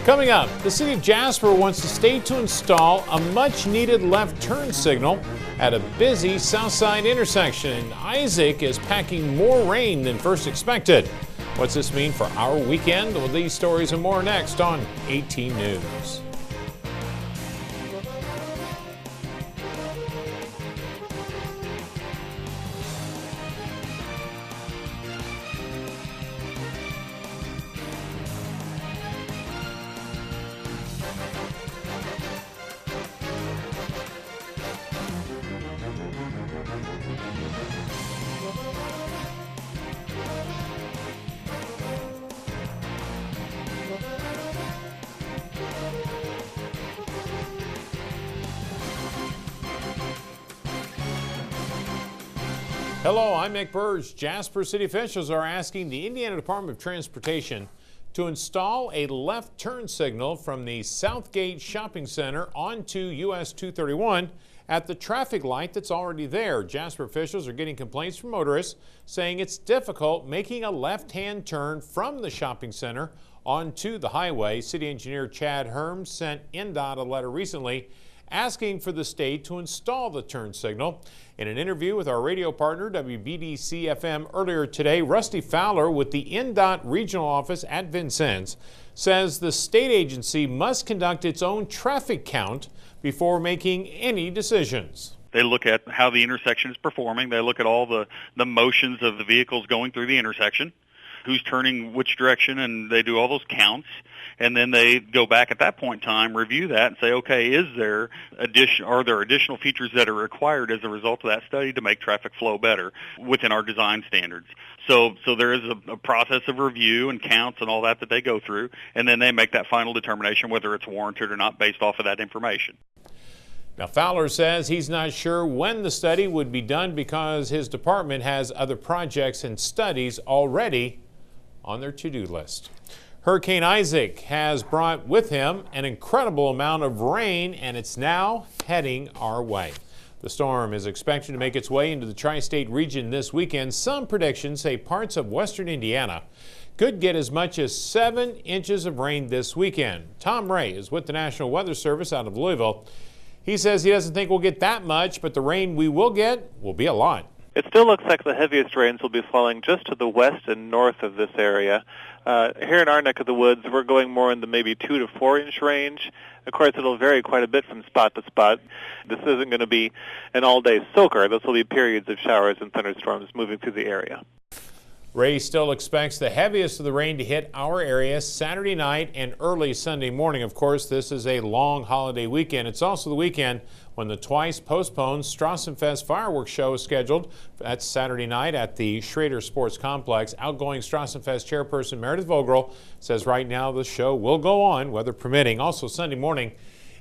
Coming up, the city of Jasper wants the state to install a much-needed left turn signal at a busy south side intersection. Isaac is packing more rain than first expected. What's this mean for our weekend? Well, these stories and more next on 18 News. Hello, I'm Mick Burge. Jasper city officials are asking the Indiana Department of Transportation to install a left turn signal from the Southgate Shopping Center onto US 231 at the traffic light that's already there. Jasper officials are getting complaints from motorists saying it's difficult making a left-hand turn from the shopping center onto the highway. City Engineer Chad Herm sent INDOT a letter recently asking for the state to install the turn signal. In an interview with our radio partner, WBDC-FM, earlier today, Rusty Fowler with the INDOT Regional Office at Vincennes says the state agency must conduct its own traffic count before making any decisions. They look at how the intersection is performing. They look at all the motions of the vehicles going through the intersection, who's turning which direction, and they do all those counts. And then they go back at that point in time, review that, and say, okay, are there additional features that are required as a result of that study to make traffic flow better within our design standards? So there is a process of review and counts and all that they go through, and then they make that final determination whether it's warranted or not based off of that information. Now, Fowler says he's not sure when the study would be done because his department has other projects and studies already on their to-do list. Hurricane Isaac has brought with him an incredible amount of rain, and it's now heading our way. The storm is expected to make its way into the tri-state region this weekend. Some predictions say parts of western Indiana could get as much as 7 inches of rain this weekend. Tom Ray is with the National Weather Service out of Louisville. He says he doesn't think we'll get that much, but the rain we will get will be a lot. It still looks like the heaviest rains will be falling just to the west and north of this area. Here in our neck of the woods, we're going more in the maybe 2 to 4 inch range. Of course, it'll vary quite a bit from spot to spot. This isn't going to be an all-day soaker. This will be periods of showers and thunderstorms moving through the area. Ray still expects the heaviest of the rain to hit our area Saturday night and early Sunday morning. Of course, this is a long holiday weekend. It's also the weekend when the twice postponed Strassenfest fireworks show is scheduled. That's Saturday night at the Schrader Sports Complex. Outgoing Strassenfest chairperson Meredith Vogel says right now the show will go on, weather permitting. Also Sunday morning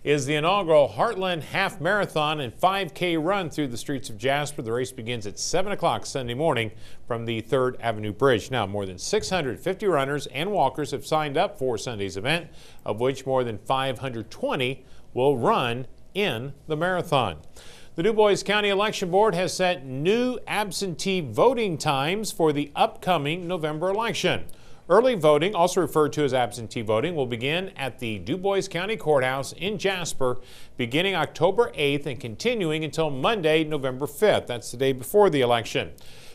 is the inaugural Heartland Half Marathon and 5K run through the streets of Jasper. The race begins at 7 o'clock Sunday morning from the 3rd Avenue Bridge. Now, more than 650 runners and walkers have signed up for Sunday's event, of which more than 520 will run in the marathon. The DuBois County Election Board has set new absentee voting times for the upcoming November election. Early voting, also referred to as absentee voting, will begin at the DuBois County Courthouse in Jasper beginning October 8th and continuing until Monday, November 5th. That's the day before the election.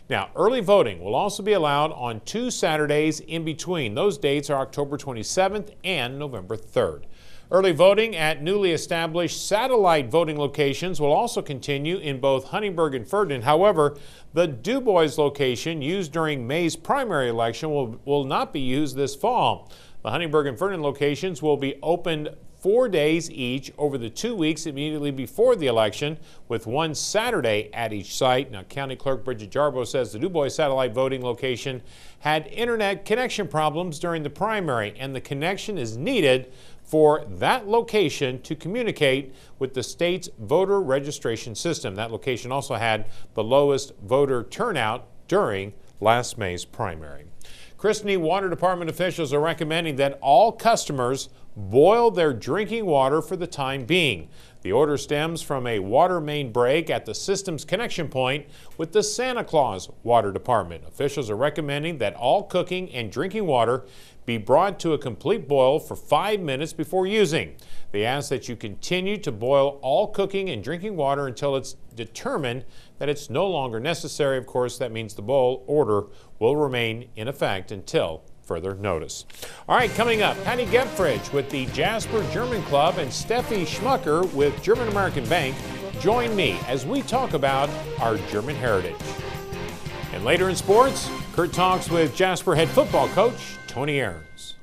Now, early voting will also be allowed on 2 Saturdays in between. Those dates are October 27th and November 3rd. Early voting at newly established satellite voting locations will also continue in both Huntingburg and Ferdinand. However, the DuBois location used during May's primary election will not be used this fall. The Huntingburg and Ferdinand locations will be opened 4 days each over the 2 weeks immediately before the election, with 1 Saturday at each site. Now, County Clerk Bridget Jarbo says the DuBois satellite voting location had internet connection problems during the primary, and the connection is needed for that location to communicate with the state's voter registration system. That location also had the lowest voter turnout during last May's primary. Christine Water Department officials are recommending that all customers boil their drinking water for the time being. The order stems from a water main break at the system's connection point with the Santa Claus Water Department. Officials are recommending that all cooking and drinking water be brought to a complete boil for 5 minutes before using. They ask that you continue to boil all cooking and drinking water until it's determined that it's no longer necessary. Of course, that means the boil order will remain in effect until further notice. All right, coming up, Patty Gepfridge with the Jasper German Club and Steffi Schmucker with German American Bank join me as we talk about our German heritage. And later in sports, Kurt talks with Jasper head football coach Tony Aarons.